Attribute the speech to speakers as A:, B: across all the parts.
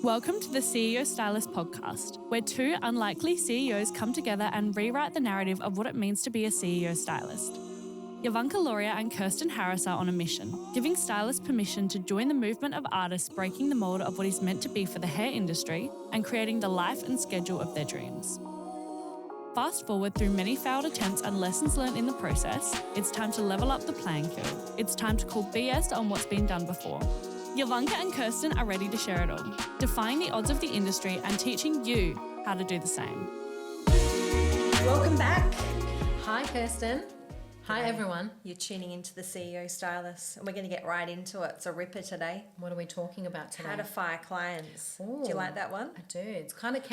A: Welcome to the CEO Stylist podcast, where two unlikely CEOs come together and rewrite the narrative of what it means to be a CEO stylist. Yovanka, Loria and Kirsten Harris are on a mission, giving stylists permission to join the movement of artists breaking the mould of what is meant to be for the hair industry and creating the life and schedule of their dreams. Fast forward through many failed attempts and lessons learned in the process, it's time to level up the playing field. It's time to call BS on what's been done before. Yovanka and Kirsten are ready to share it all, defying the odds of the industry and teaching you how to do the same.
B: Welcome back.
C: Hi, Kirsten. Hi, everyone.
B: You're tuning into the CEO Stylists, and we're going to get right into it. It's a ripper today.
C: What are we talking about today?
B: How to fire clients.
C: Ooh,
B: do you like that one?
C: I do. It's kind of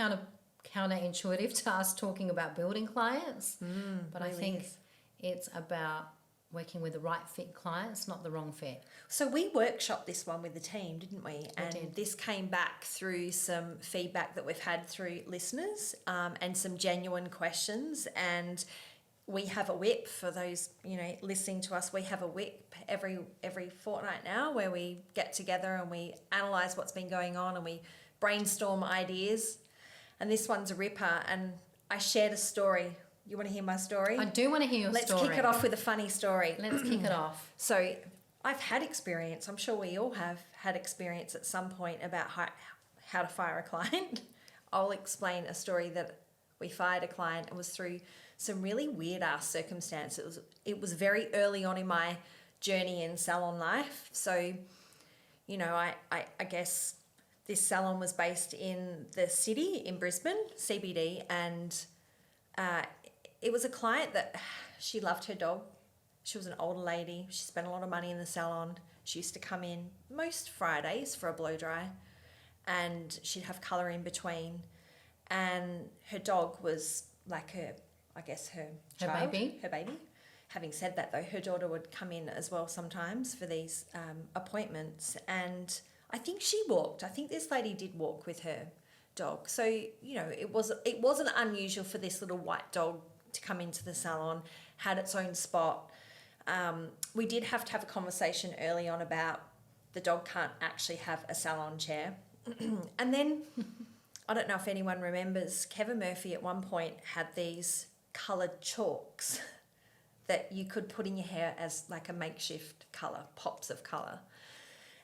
C: counterintuitive to us talking about building clients, but I think it's about working with the right fit clients, not the wrong fit.
B: So we workshopped this one with the team, didn't we? And
C: did.
B: This came back through some feedback that we've had through listeners and some genuine questions. And we have a whip for those, listening to us. We have a whip every fortnight now where we get together and we analyse what's been going on and we brainstorm ideas. And this one's a ripper. And I shared a story. You want to hear my story?
C: I do want to hear your story.
B: Let's kick it off with a funny story.
C: Let's kick it off.
B: So I've had experience. I'm sure we all have had experience at some point about how to fire a client. I'll explain a story that we fired a client. It was through some really weird-ass circumstances. It was very early on in my journey in salon life. So, I guess this salon was based in the city, in Brisbane, CBD, and it was a client that she loved her dog. She was an older lady. She spent a lot of money in the salon. She used to come in most Fridays for a blow dry, and she'd have colour in between. And her dog was like her child, her baby. Having said that, though, her daughter would come in as well sometimes for these appointments, and I think she walked. I think this lady did walk with her dog. So, it wasn't unusual for this little white dog to come into the salon, had its own spot. We did have to have a conversation early on about the dog can't actually have a salon chair. And then, I don't know if anyone remembers, Kevin Murphy at one point had these coloured chalks that you could put in your hair as like a makeshift colour, pops of colour.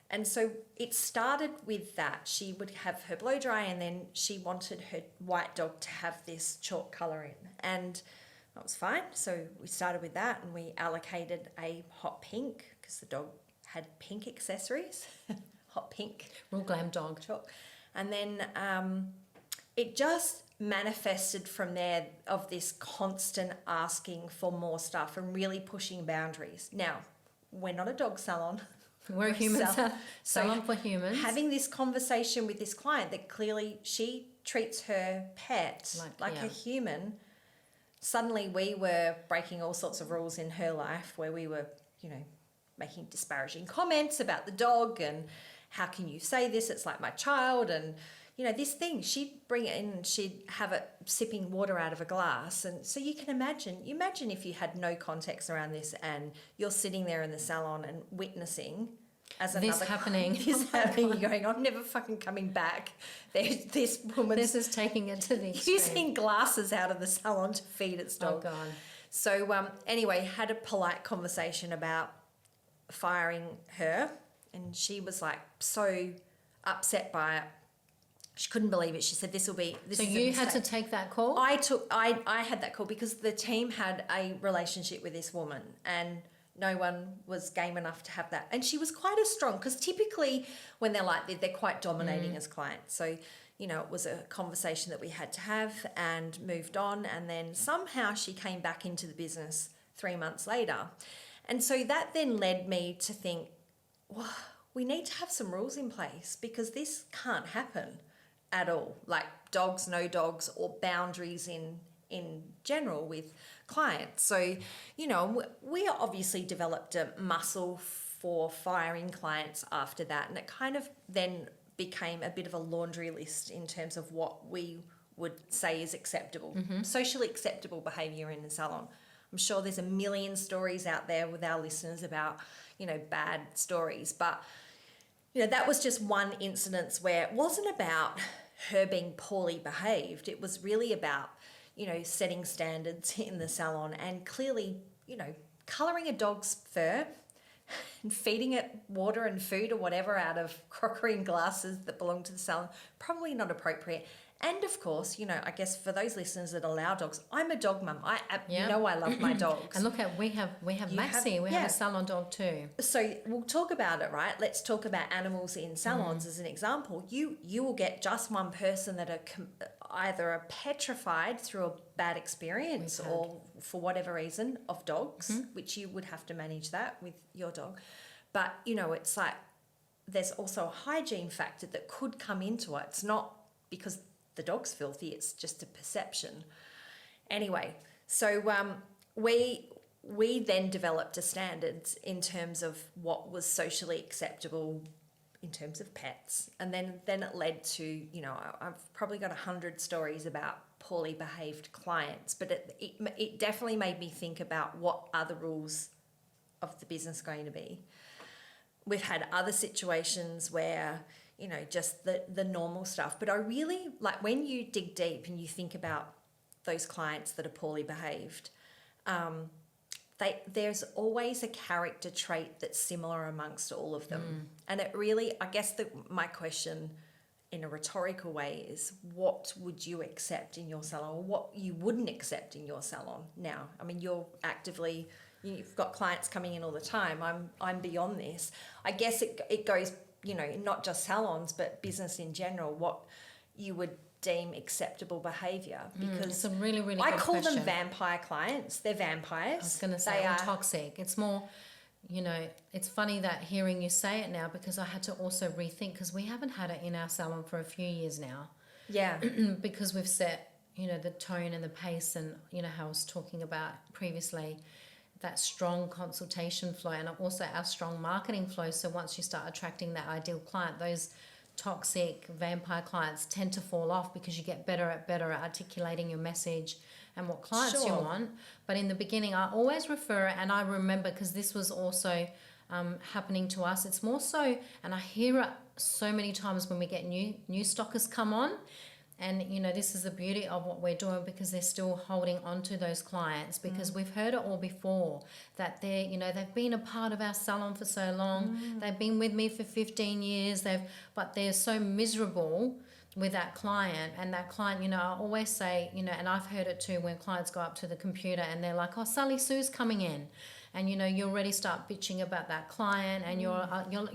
B: And so it started with that. She would have her blow dry and then she wanted her white dog to have this chalk colour in. And that was fine. So we started with that and we allocated a hot pink because the dog had pink accessories. Hot pink.
C: Real glam dog.
B: Chalk. And then it just manifested from there of this constant asking for more stuff and really pushing boundaries. Now, we're not a dog salon.
C: We're a human salon for humans.
B: Having this conversation with this client that clearly she treats her pet like a human, suddenly we were breaking all sorts of rules in her life where we were, making disparaging comments about the dog and how can you say this? It's like my child. And, this thing, she'd bring it in and she'd have it sipping water out of a glass. And so you can imagine if you had no context around this and you're sitting there in the salon and witnessing
C: this happening.
B: You're going, I'm never fucking coming back. There's this woman.
C: This is taking it to the extreme.
B: Using glasses out of the salon to feed its dog.
C: Oh, God.
B: So anyway, had a polite conversation about firing her. And she was like so upset by it. She couldn't believe it. She said, "This will be."
C: So you had to take that call?
B: I had that call because the team had a relationship with this woman, and no one was game enough to have that. And she was quite as strong because typically when they're like they're quite dominating as clients. So it was a conversation that we had to have and moved on. And then somehow she came back into the business 3 months later, and so that then led me to think, well, we need to have some rules in place because this can't happen at all, like dogs, no dogs, or boundaries in general with clients. So, we obviously developed a muscle for firing clients after that, and it kind of then became a bit of a laundry list in terms of what we would say is acceptable, socially acceptable behaviour in the salon. I'm sure there's a million stories out there with our listeners about, bad stories, but that was just one incidence where it wasn't about her being poorly behaved. It was really about, setting standards in the salon and clearly, colouring a dog's fur and feeding it water and food or whatever out of crockery and glasses that belong to the salon, probably not appropriate. And of course, I guess for those listeners that allow dogs, I'm a dog mum. I love my dogs.
C: And look at we have Maxie. We have a salon dog too.
B: So we'll talk about it, right? Let's talk about animals in salons as an example. You will get just one person that are either are petrified through a bad experience or for whatever reason of dogs, which you would have to manage that with your dog. But it's like there's also a hygiene factor that could come into it. It's not because the dog's filthy, it's just a perception. Anyway, so we then developed a standards in terms of what was socially acceptable in terms of pets, and then it led to, I've probably got 100 stories about poorly behaved clients, but it definitely made me think about what are the rules of the business going to be. We've had other situations where just the normal stuff. But I really, like when you dig deep and you think about those clients that are poorly behaved, there's always a character trait that's similar amongst all of them. And it really, I guess my question in a rhetorical way is, what would you accept in your salon or what you wouldn't accept in your salon now? I mean, you've got clients coming in all the time. I'm beyond this. I guess it goes, not just salons, but business in general, what you would deem acceptable behaviour. Because
C: it's a really, really
B: I
C: good
B: call
C: question.
B: them vampire clients. They're vampires.
C: I was going to say they are toxic. It's more, it's funny that hearing you say it now, because I had to also rethink, because we haven't had it in our salon for a few years now.
B: Yeah.
C: Because we've set, the tone and the pace and, how I was talking about previously, that strong consultation flow and also our strong marketing flow. So once you start attracting that ideal client, those toxic vampire clients tend to fall off because you get better at articulating your message and what clients you want. But in the beginning, I always refer, and I remember, because this was also happening to us, it's more so, and I hear it so many times when we get new stockers come on. And, this is the beauty of what we're doing, because they're still holding on to those clients, because we've heard it all before, that they've been a part of our salon for so long. They've been with me for 15 years. But they're so miserable with that client. And that client, I always say, and I've heard it too, when clients go up to the computer and they're like, oh, Sally Sue's coming in. And, you already start bitching about that client, and you're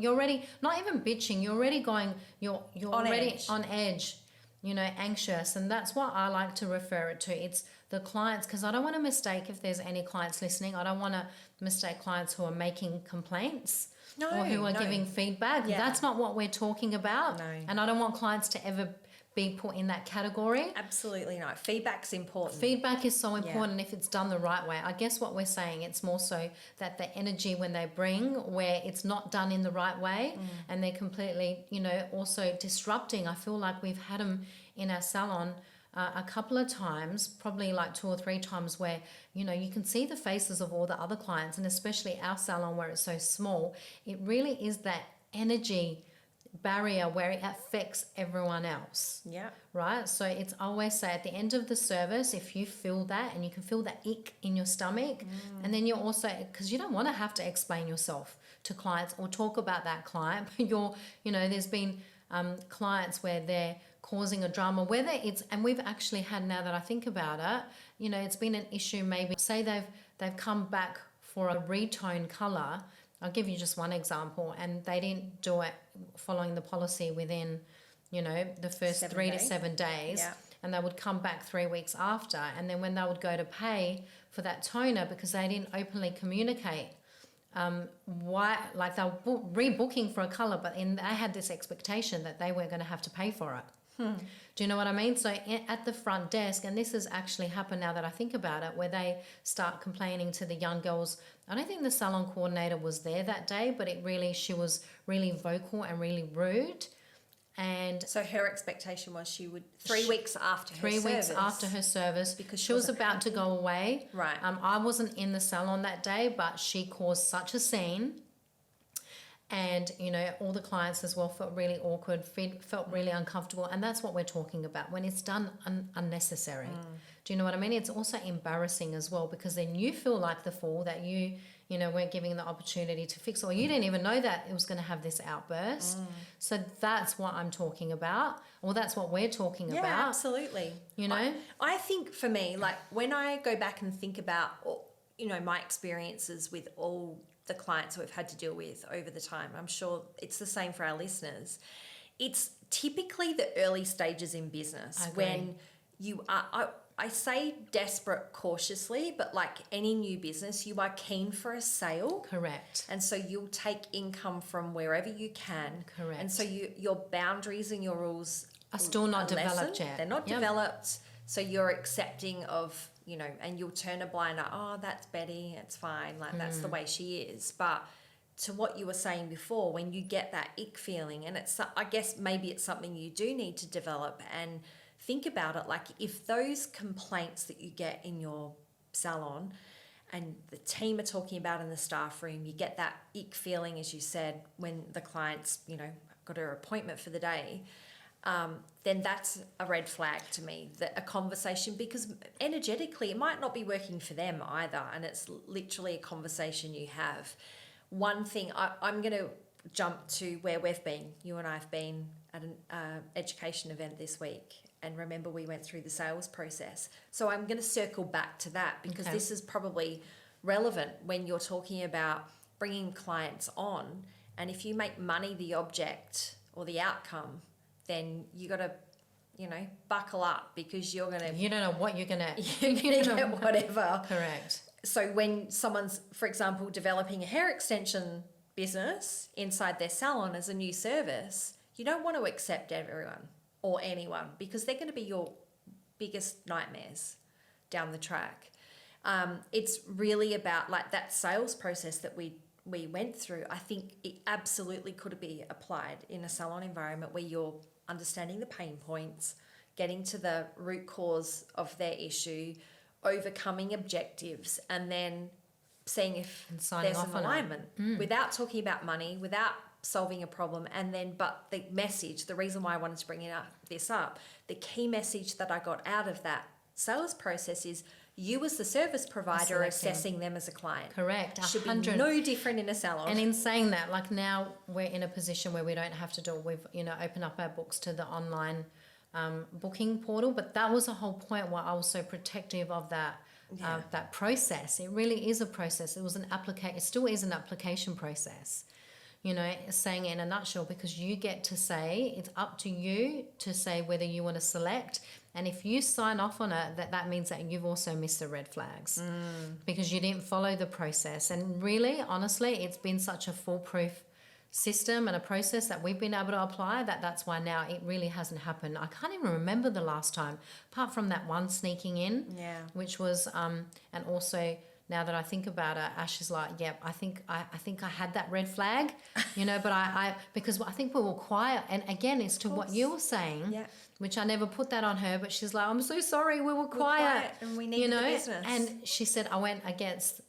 C: already, not even bitching, you're already going, you're already on edge. Anxious. And that's what I like to refer it to. It's the clients, because I don't want to mistake, if there's any clients listening, I don't want to mistake clients who are making complaints or who are giving feedback. Yeah. That's not what we're talking about. No. And I don't want clients to ever be put in that category.
B: Absolutely not. Feedback's important.
C: Feedback is so important if it's done the right way. I guess what we're saying, it's more so that the energy when they bring, where it's not done in the right way and they're completely, also disrupting. I feel like we've had them in our salon a couple of times, probably like 2 or 3 times, where, you can see the faces of all the other clients, and especially our salon where it's so small, it really is that energy barrier where it affects everyone else.
B: Yeah.
C: Right? So it's always say at the end of the service, if you feel that and you can feel that ick in your stomach, and then you're also, because you don't want to have to explain yourself to clients or talk about that client, but there's been clients where they're causing a drama, whether it's, and we've actually had, now that I think about it, it's been an issue, maybe say they've come back for a retone colour. I'll give you just one example, and they didn't do it following the policy within, the first 3 to 7 days, and they would come back 3 weeks after, and then when they would go to pay for that toner, because they didn't openly communicate why, like they were rebooking for a colour, but they had this expectation that they weren't going to have to pay for it. Do you know what I mean? So at the front desk, and this has actually happened now that I think about it, where they start complaining to the young girls. I don't think the salon coordinator was there that day, but she was really vocal and really rude. And
B: so her expectation was she would 3 weeks after her service.
C: 3 weeks after her service, because she was about to go away.
B: Right.
C: I wasn't in the salon that day, but she caused such a scene. And, you know, all the clients as well felt really awkward, felt really uncomfortable. And that's what we're talking about when it's done unnecessary. Do you know what I mean? It's also embarrassing as well, because then you feel like the fool that you know, weren't giving the opportunity to fix, or you didn't even know that it was going to have this outburst. So that's what I'm talking about, or that's what we're talking about.
B: Yeah, absolutely.
C: You know?
B: I think for me, like when I go back and think about, you know, my experiences with all the clients we've had to deal with over the time, I'm sure it's the same for our listeners. It's typically the early stages in business when you are, I say desperate cautiously, but like any new business, you are keen for a sale.
C: Correct.
B: And so you'll take income from wherever you can.
C: Correct.
B: And so your boundaries and your rules
C: are still not developed yet.
B: They're not developed. So you're accepting of, you know, and you'll turn a blind eye. Oh, that's Betty. It's fine. Like that's the way she is. But to what you were saying before, when you get that ick feeling, and it's, I guess maybe it's something you do need to develop and think about it. Like if those complaints that you get in your salon and the team are talking about in the staff room, you get that ick feeling, as you said, when the client's, you know, got her appointment for the day, then that's a red flag to me, that a conversation, because energetically it might not be working for them either, and it's literally a conversation you have. One thing, I'm going to jump to where we've been. You and I have been at an education event this week, and remember we went through the sales process. So I'm going to circle back to that, because this is probably relevant when you're talking about bringing clients on, and if you make money the object or the outcome, then you got to, you know, buckle up, because you're going to...
C: You don't know what you're going to...
B: You're going to get whatever.
C: Correct.
B: So when someone's, for example, developing a hair extension business inside their salon as a new service, you don't want to accept everyone or anyone, because they're going to be your biggest nightmares down the track. It's really about like that sales process that we went through. I think it absolutely could be applied in a salon environment where you're understanding the pain points, getting to the root cause of their issue, overcoming objectives, and then seeing if there's an alignment without talking about money, without solving a problem. And then, but the message, the reason why I wanted to bring this up, the key message that I got out of that sales process is you as the service provider are assessing them as a client.
C: Correct.
B: It should be no different in a salon.
C: And in saying that, like now we're in a position where we don't have to do, we've, you know, opened up our books to the online booking portal, but that was the whole point why I was so protective of that that process. It really is a process. It was an application. It still is an application process. You know, saying it in a nutshell, because you get to say, it's up to you to say whether you want to select. And if you sign off on it, that means that you've also missed the red flags because you didn't follow the process. And really, honestly, it's been such a foolproof system and a process that we've been able to apply that's why now it really hasn't happened. I can't even remember the last time, apart from that one sneaking in, which was, and also now that I think about it, Ash is like, yep, I think I had that red flag, you know, but I because I think we were quiet. And again, it's to what you were saying, which I never put that on her, but she's like, I'm so sorry, we were quiet
B: and we needed,
C: you know,
B: the business.
C: And she said, I went against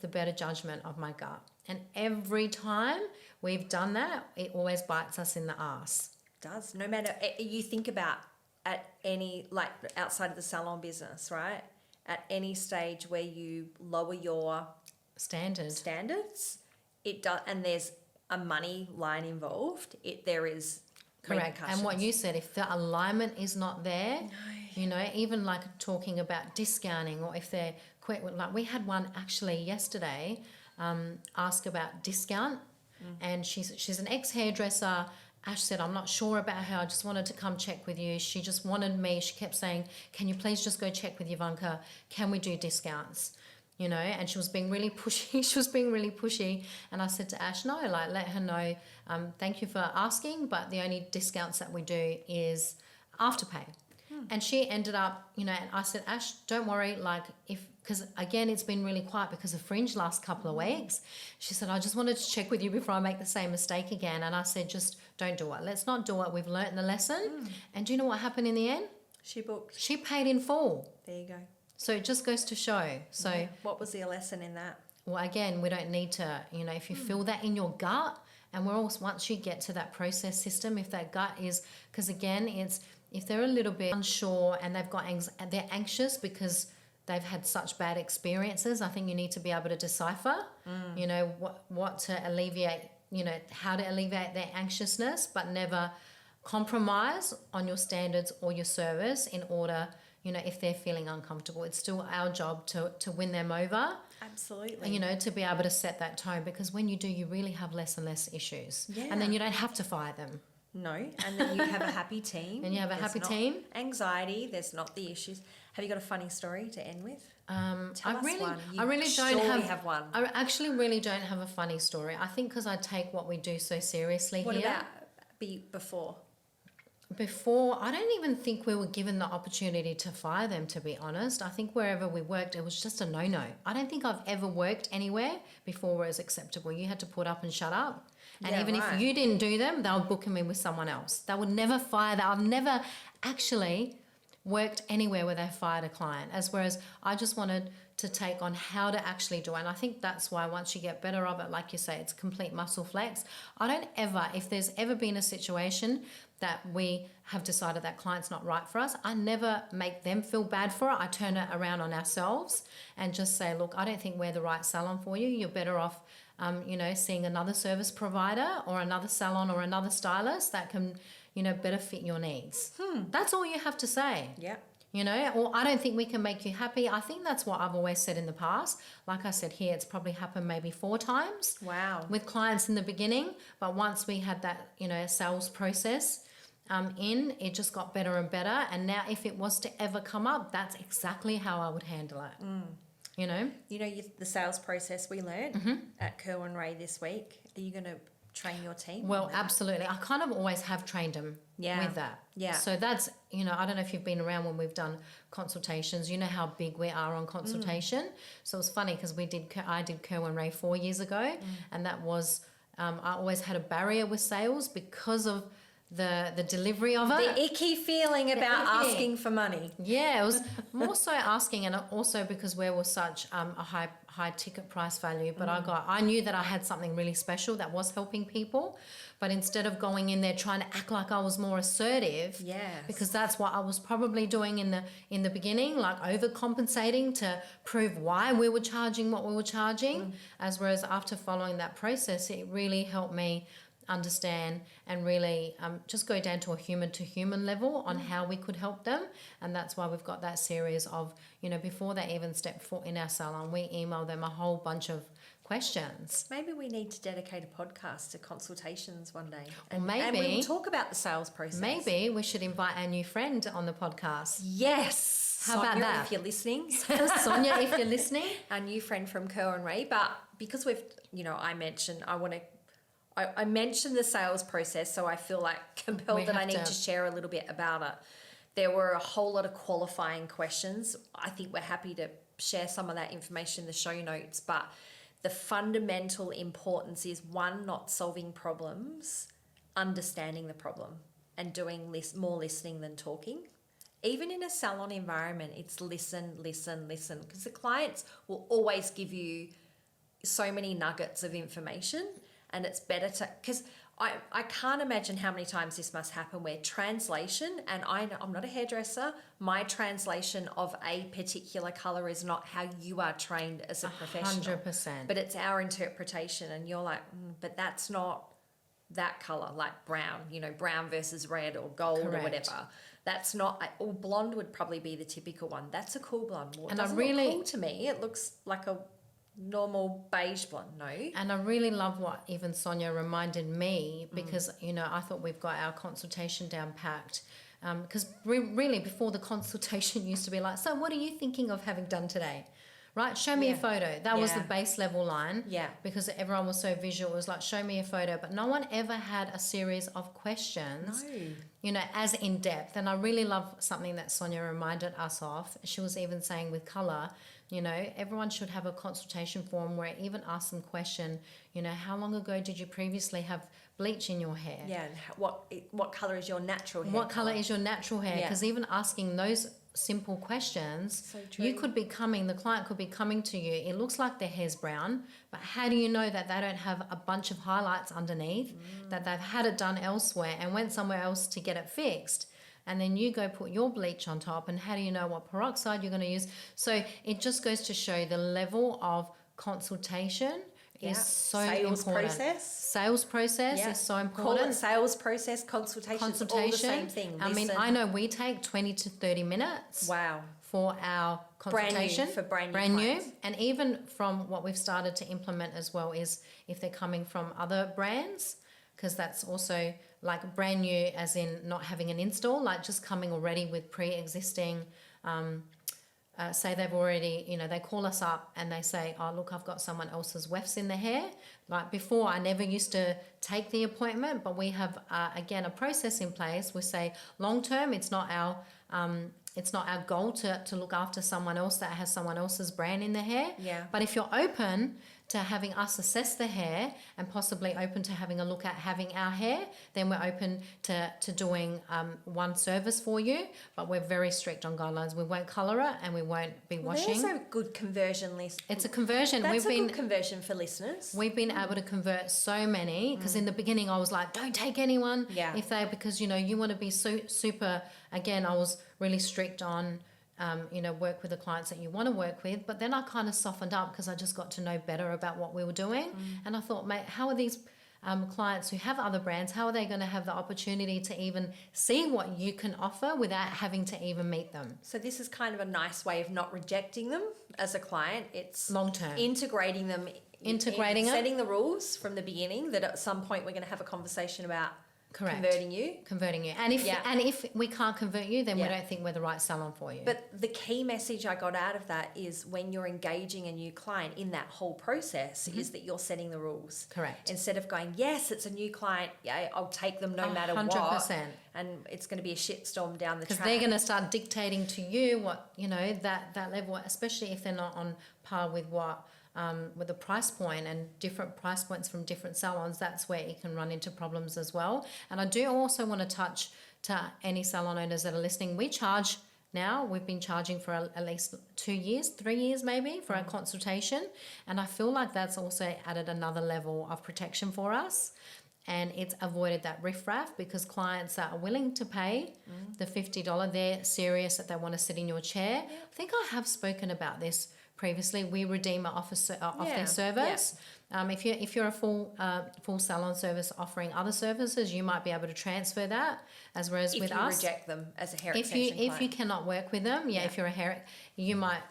C: the better judgment of my gut. And every time we've done that, it always bites us in the ass.
B: It does. No matter, you think about at any, like outside of the salon business, right? At any stage where you lower your standards, it does, and there's a money line involved. There is
C: correct. And what you said, if the alignment is not there, you know, even like talking about discounting, or if they're quick, like we had one actually yesterday ask about discount, and she's an ex-hairdresser. Ash said, I'm not sure about her. I just wanted to come check with you. She just wanted me. She kept saying, can you please just go check with Yovanka? Can we do discounts? You know, and she was being really pushy. And I said to Ash, no, like let her know, thank you for asking, but the only discounts that we do is Afterpay. And she ended up, you know, and I said, Ash, don't worry, like because again, it's been really quiet because of Fringe last couple of weeks. She said, I just wanted to check with you before I make the same mistake again. And I said, just don't do it. Let's not do it. We've learnt the lesson. And do you know what happened in the end?
B: She booked.
C: She paid in full.
B: There you go.
C: So it just goes to show. So
B: what was the lesson in that?
C: Well, again, we don't need to, you know, if you feel that in your gut And we're also, once you get to that process system, if that gut is, because again, it's, if they're a little bit unsure and they've got they're anxious because they've had such bad experiences, I think you need to be able to decipher, you know, what to alleviate, you know, how to alleviate their anxiousness, but never compromise on your standards or your service in order, you know, if they're feeling uncomfortable. It's still our job to win them over.
B: Absolutely.
C: You know, to be able to set that tone, because when you do, you really have less and less issues.
B: Yeah.
C: And then you don't have to fire them.
B: No, and then you have a happy team.
C: And you have a happy team.
B: Anxiety, there's not the issues. Have you got a funny story to end with?
C: I
B: us
C: really,
B: one.
C: I really
B: surely
C: don't
B: have one.
C: I actually really don't have a funny story. I think because I take what we do so seriously
B: What
C: here.
B: about before?
C: Before, I don't even think we were given the opportunity to fire them, to be honest. I think wherever we worked, it was just a no-no. I don't think I've ever worked anywhere before where it was acceptable. You had to put up and shut up. And
B: Yeah,
C: even
B: right.
C: if you didn't do them, they would book me with someone else. They would never fire that. I've never actually worked anywhere where they fired a client, whereas I just wanted to take on how to actually do it. And I think that's why once you get better of it, like you say, it's complete muscle flex. I don't ever, if there's ever been a situation that we have decided that client's not right for us, I never make them feel bad for it. I turn it around on ourselves and just say, look, I don't think we're the right salon for you. You're better off, you know, seeing another service provider or another salon or another stylist that can, you know, better fit your needs. That's all you have to say.
B: Yeah.
C: You know, or I don't think we can make you happy. I think that's what I've always said in the past. Like I said here, it's probably happened maybe 4 times.
B: Wow.
C: With clients in the beginning. But once we had that, you know, sales process it just got better and better. And now if it was to ever come up, that's exactly how I would handle it. You know?
B: You know, the sales process we learned at Kerwin Ray this week. Are you going to train your team?
C: Well, absolutely. I kind of always have trained them with that.
B: Yeah.
C: So that's, you know, I don't know if you've been around when we've done consultations. You know how big we are on consultation. So it was funny because I did Kerwin Ray 4 years ago, and that was I always had a barrier with sales because of the delivery of it.
B: The icky feeling about asking for money.
C: Yeah, it was more so asking, and also because we were such a high ticket price value. But I knew that I had something really special that was helping people. But instead of going in there trying to act like I was more assertive,
B: Yes.
C: because that's what I was probably doing in the beginning, like overcompensating to prove why we were charging what we were charging. Whereas after following that process, it really helped me understand and really just go down to a human level on how we could help them. And that's why we've got that series of, you know, before they even step foot in our salon, we email them a whole bunch of questions.
B: Maybe we need to dedicate a podcast to consultations one day.
C: Or maybe-
B: and we'll talk about the sales process.
C: Maybe we should invite our new friend on the podcast.
B: Yes.
C: How about
B: Sonia,
C: that?
B: if you're listening.
C: Sonia, if you're listening.
B: Our new friend from Kerwin Ray. But because we've, you know, I mentioned the sales process, so I feel like compelled that I need to share a little bit about it. There were a whole lot of qualifying questions. I think we're happy to share some of that information in the show notes, but the fundamental importance is, one, not solving problems, understanding the problem, and doing more listening than talking. Even in a salon environment, it's listen, because the clients will always give you so many nuggets of information, and it's better to, because I can't imagine how many times this must happen where translation, and I'm not a hairdresser, my translation of a particular colour is not how you are trained as a professional.
C: 100%.
B: But it's our interpretation, and you're like, but that's not that colour, like brown, you know, brown versus red or gold or whatever. That's not, or blonde would probably be the typical one. That's a cool blonde. Well, it doesn't look cool to me. It looks like a normal beige blonde. No.
C: And I really love what even Sonia reminded me, because you know, I thought we've got our consultation down packed, because really before the consultation used to be like, so what are you thinking of having done today, right? Show me a photo. That was the base level line, because everyone was so visual. It was like, show me a photo, but no one ever had a series of questions, you know, as in depth. And I really love something that Sonia reminded us of. She was even saying with colour, you know, everyone should have a consultation form where it even asks them question, you know, how long ago did you previously have bleach in your hair?
B: Yeah, and what colour is your natural hair?
C: What colour is your natural hair? Because even asking those simple questions.
B: So true.
C: You could be coming, the client could be coming to you, it looks like their hair's brown, but how do you know that they don't have a bunch of highlights underneath, that they've had it done elsewhere and went somewhere else to get it fixed? And then you go put your bleach on top, and how do you know what peroxide you're going to use? So it just goes to show the level of consultation is so important. Sales process is so important.
B: Call it sales process, consultation, all the same thing.
C: I mean, I know we take 20 to 30 minutes.
B: Wow.
C: For our consultation.
B: Brand new.
C: And even from what we've started to implement as well is if they're coming from other brands, because that's also like brand new as in not having an install, like just coming already with pre-existing, say they've already, they call us up and they say, oh, look, I've got someone else's wefts in the hair. Like before, I never used to take the appointment, but we have, again, a process in place. We say long-term, it's not our goal to look after someone else that has someone else's brand in their hair.
B: Yeah.
C: But if you're open to having us assess the hair and possibly open to having a look at having our hair, then we're open to doing one service for you. But we're very strict on guidelines. We won't colour it and we won't be washing.
B: There's a good conversion list.
C: It's a conversion.
B: That's good conversion for listeners.
C: We've been able to convert so many, because in the beginning I was like, don't take anyone.
B: Yeah.
C: Because you want to be super. Again, I was really strict on work with the clients that you want to work with. But then I kind of softened up because I just got to know better about what we were doing. And I thought, mate, how are these clients who have other brands, how are they going to have the opportunity to even see what you can offer without having to even meet them?
B: So this is kind of a nice way of not rejecting them as a client. It's
C: long-term.
B: Integrating them. Setting the rules from the beginning that at some point we're going to have a conversation about converting you. And if we can't convert you, then we don't think we're the right salon for you. But the key message I got out of that is when you're engaging a new client in that whole process is that you're setting the rules.
C: Correct.
B: Instead of going, yes, it's a new client, yeah, I'll take them no matter
C: 100%.
B: what. And it's going to be a shitstorm down the track.
C: Because they're going to start dictating to you what, that level, especially if they're not on par with what with the price point and different price points from different salons. That's where it can run into problems as well. And I do also want to touch to any salon owners that are listening. We charge now, we've been charging for at least 2 years, 3 years maybe for our consultation. And I feel like that's also added another level of protection for us. And it's avoided that riffraff, because clients that are willing to pay the $50, they're serious that they want to sit in your chair. I think I have spoken about this previously. We redeem off their service. Yeah. If you're a full salon service offering other services, you might be able to transfer that. Whereas with us,
B: if you reject them as a hair extension
C: if you cannot work with them, if you're a hair, you might,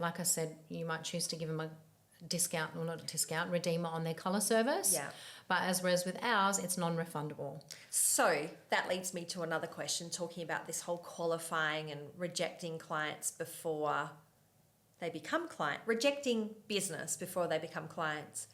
C: like I said, you might choose to give them a discount, or not a discount, redeemer on their colour service.
B: Yeah.
C: But whereas with ours, it's non-refundable.
B: So that leads me to another question, talking about this whole qualifying and rejecting clients before they become rejecting business before they become clients.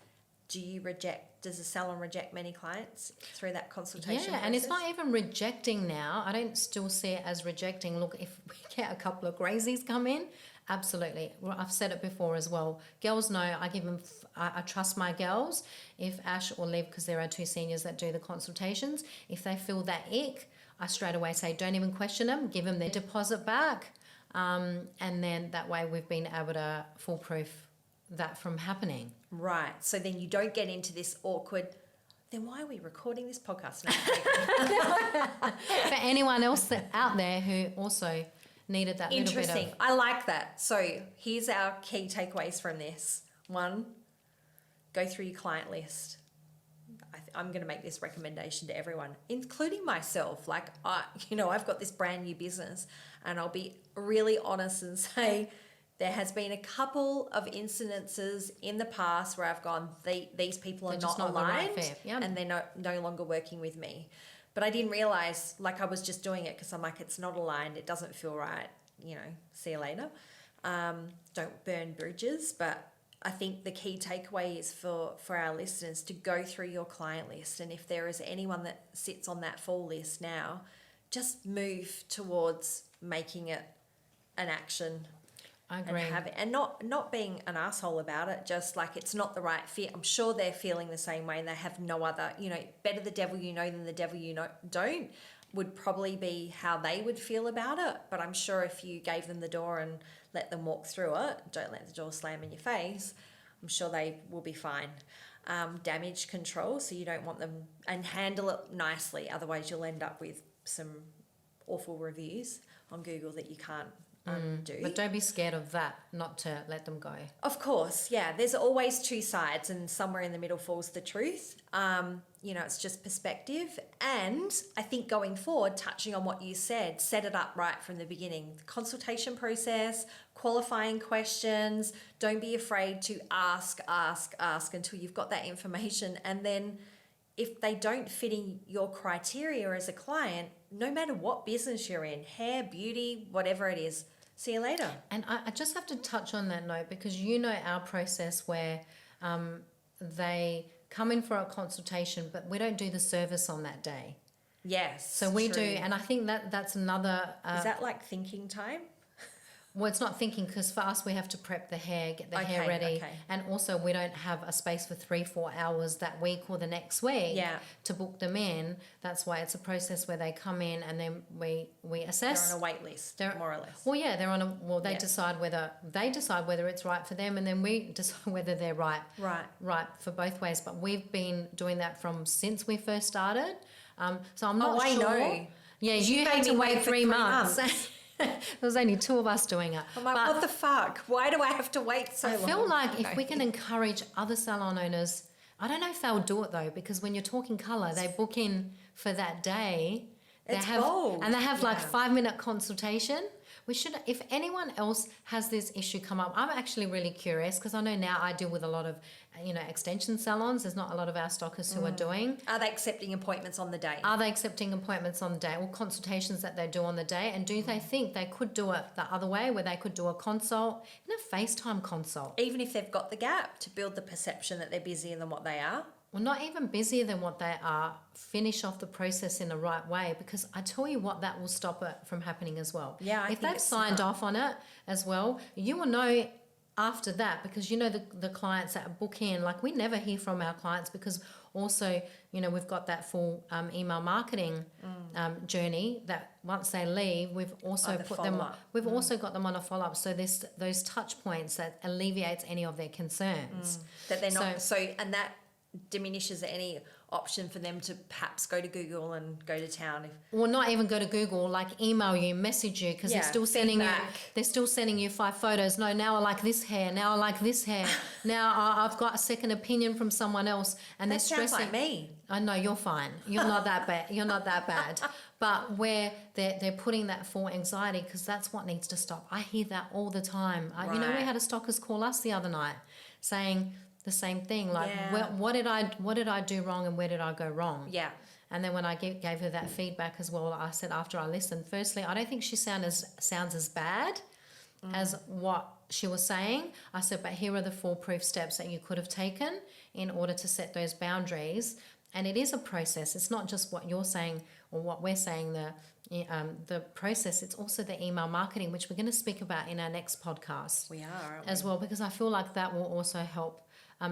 B: Does the salon reject many clients through that consultation process?
C: And it's not even rejecting now. I don't still see it as rejecting. Look, if we get a couple of crazies come in, absolutely. Well, I've said it before as well. Girls know I trust my girls. If Ash or Liv, because there are two seniors that do the consultations, if they feel that ick, I straight away say, don't even question them, give them their deposit back. And then that way we've been able to foolproof that from happening.
B: Right. So then you don't get into this awkward, then why are we recording this podcast now?
C: For anyone else out there who also needed that little bit of...
B: Interesting. I like that. So here's our key takeaways from this. 1, go through your client list. I'm going to make this recommendation to everyone, including myself. Like, I've got this brand new business, and I'll be really honest and say there has been a couple of incidences in the past where I've gone, these people are not aligned, and they're no longer working with me. But I didn't realise, I was just doing it because I'm like, it's not aligned, it doesn't feel right, see you later. Don't burn bridges, but I think the key takeaway is for our listeners to go through your client list, and if there is anyone that sits on that full list now, just move towards making it an action.
C: I agree.
B: And not being an asshole about it, just like it's not the right fit. I'm sure they're feeling the same way, and they have no other, better the devil you know than the devil you don't. would probably be how they would feel about it. But I'm sure if you gave them the door and let them walk through it, don't let the door slam in your face, I'm sure they will be fine. Damage control, so you don't want them, and handle it nicely. Otherwise, you'll end up with some awful reviews on Google that you can't undo.
C: But don't be scared of that, not to let them go.
B: Of course, yeah. There's always two sides, and somewhere in the middle falls the truth. It's just perspective. And I think going forward, touching on what you said, set it up right from the beginning. The consultation process, qualifying questions. Don't be afraid to ask until you've got that information. And then if they don't fit in your criteria as a client, no matter what business you're in, hair, beauty, whatever it is, see you later.
C: And I just have to touch on that note, because our process where they come in for a consultation, but we don't do the service on that day.
B: Yes.
C: So we
B: true.
C: do, and I think that's another...
B: is that like thinking time?
C: Well, it's not thinking, because for us, we have to prep the hair, get the hair ready.
B: Okay.
C: And also we don't have a space for 3-4 hours that week or the next week to book them in. That's why it's a process where they come in and then we assess.
B: They're on a wait list, more or less.
C: Well, yeah, they're on a... They decide whether it's right for them, and then we decide whether they're right for both ways. But we've been doing that since we first started. So I'm not sure.
B: I know.
C: Yeah, you had to wait 3 months. There was only 2 of us doing it.
B: I'm like, what the fuck? Why do I have to wait so long?
C: I feel like if we can encourage other salon owners, I don't know if they'll do it though, because when you're talking colour, they book in for that day.
B: Bold.
C: And they have like 5-minute consultation. We should, if anyone else has this issue come up, I'm actually really curious, because I know now I deal with a lot of, extension salons. There's not a lot of our stockers who are doing.
B: Are they accepting appointments on the day?
C: Are they accepting appointments on the day, or consultations that they do on the day? And do they think they could do it the other way, where they could do a consult, a FaceTime consult?
B: Even if they've got the gap, to build the perception that they're busier than what they are?
C: Well, not even busier than what they are, finish off the process in the right way, because I tell you what, that will stop it from happening as well.
B: Yeah,
C: if they've signed off on it as well, you will know after that, because the clients that book in, like we never hear from our clients, because also, we've got that full email marketing journey that once they leave, we've also also got them on a follow-up. So there's those touch points that alleviates any of their concerns.
B: That they're not, and that diminishes any option for them to perhaps go to Google and go to town.
C: Or not even go to Google, like email you, message you, because they're still sending you 5 photos. No, now I like this hair. Now I like this hair. Now I've got a second opinion from someone else, and they're stressing.
B: Sounds like me.
C: I know, you're fine. You're not that bad. You're not that bad. But where they're putting that for anxiety, because that's what needs to stop. I hear that all the time. We had a stockers call us the other night saying the same thing, like what did I do wrong, and where did I go wrong?
B: Yeah.
C: And then when I gave her that feedback as well, I said, after I listened, firstly, I don't think she sounds as bad as what she was saying. I said, but here are the foolproof steps that you could have taken in order to set those boundaries. And it is a process. It's not just what you're saying or what we're saying, the process. It's also the email marketing, which we're going to speak about in our next podcast.
B: We are, aren't we?
C: As well, because I feel like that will also help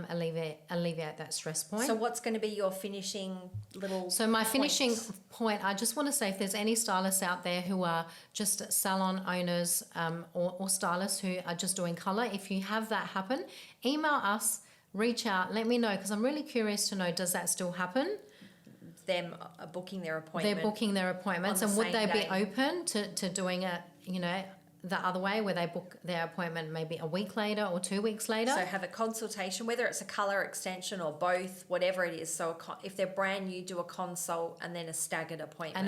C: alleviate that stress point.
B: So what's going to be your finishing little
C: So my finishing
B: points?
C: point, I just want to say, if there's any stylists out there who are just salon owners or stylists who are just doing colour, if you have that happen, email us, reach out, let me know, because I'm really curious to know, does that still happen?
B: Them booking their appointment.
C: They're booking their appointments, and would they be open to doing it, the other way, where they book their appointment maybe a week later or 2 weeks later?
B: So have a consultation, whether it's a colour extension or both, whatever it is. So if they're brand new, do a consult and then a staggered appointment.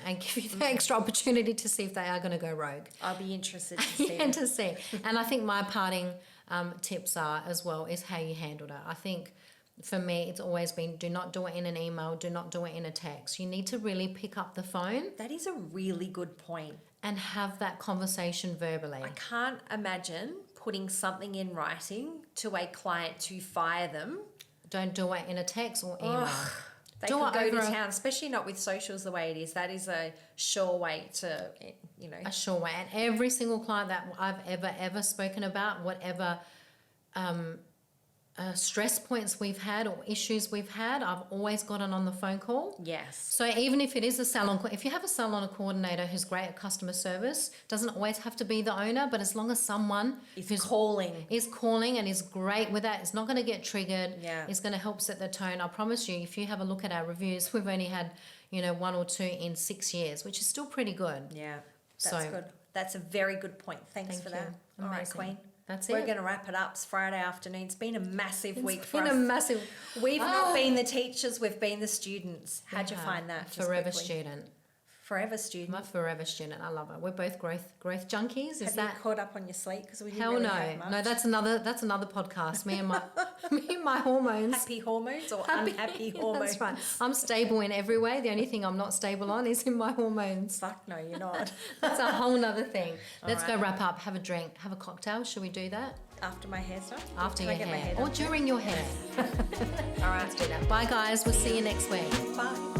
C: And give you the extra opportunity to see if they are going to go rogue.
B: I'll be interested to see.
C: And to see. And I think my parting tips are as well is how you handled it. I think for me, it's always been, do not do it in an email, do not do it in a text. You need to really pick up the phone.
B: That is a really good point.
C: And have that conversation verbally.
B: I can't imagine putting something in writing to a client to fire them.
C: Don't do it in a text or email.
B: They could go to town, especially not with socials the way it is. That is a sure way to,
C: A sure way. And every single client that I've ever spoken about, whatever stress points we've had or issues we've had, I've always gotten on the phone call.
B: Yes.
C: So even if it is a salon, if you have a salon coordinator who's great at customer service, doesn't always have to be the owner, but as long as someone
B: Is calling
C: and is great with that, is not going to get triggered,
B: Yeah.
C: is going to help set the tone. I promise you, if you have a look at our reviews, we've only had, 1 or 2 in 6 years, which is still pretty good.
B: Yeah, that's
C: So-
B: good. That's a very good point. Thanks
C: Thank
B: for
C: you.
B: that. All right,
C: Amazing.
B: Queen.
C: That's
B: We're
C: it.
B: going to wrap it up. It's Friday afternoon. It's been a massive week
C: It's
B: for
C: been
B: us.
C: a massive.
B: We've not been the teachers, we've been the students. How'd you
C: Yeah,
B: find that? Just
C: Forever
B: quickly?
C: student.
B: Forever student.
C: I'm a forever student. I love it. We're both growth junkies. Is
B: Have
C: that?
B: you caught up on your sleep? Because we didn't
C: Hell
B: really
C: no.
B: have much.
C: No, that's another podcast. Me and my hormones.
B: Happy hormones or unhappy hormones?
C: That's right. I'm stable in every way. The only thing I'm not stable on is in my hormones.
B: Fuck no, you're not.
C: That's a whole nother thing. Let's
B: right.
C: go wrap up, have a drink, have a cocktail. Should we do that?
B: After my hair's done?
C: After
B: Can
C: your
B: I get my
C: hair.
B: hair
C: Or
B: done?
C: during your hair.
B: All right.
C: Let's do that. Bye guys. We'll see you next week.
B: Bye.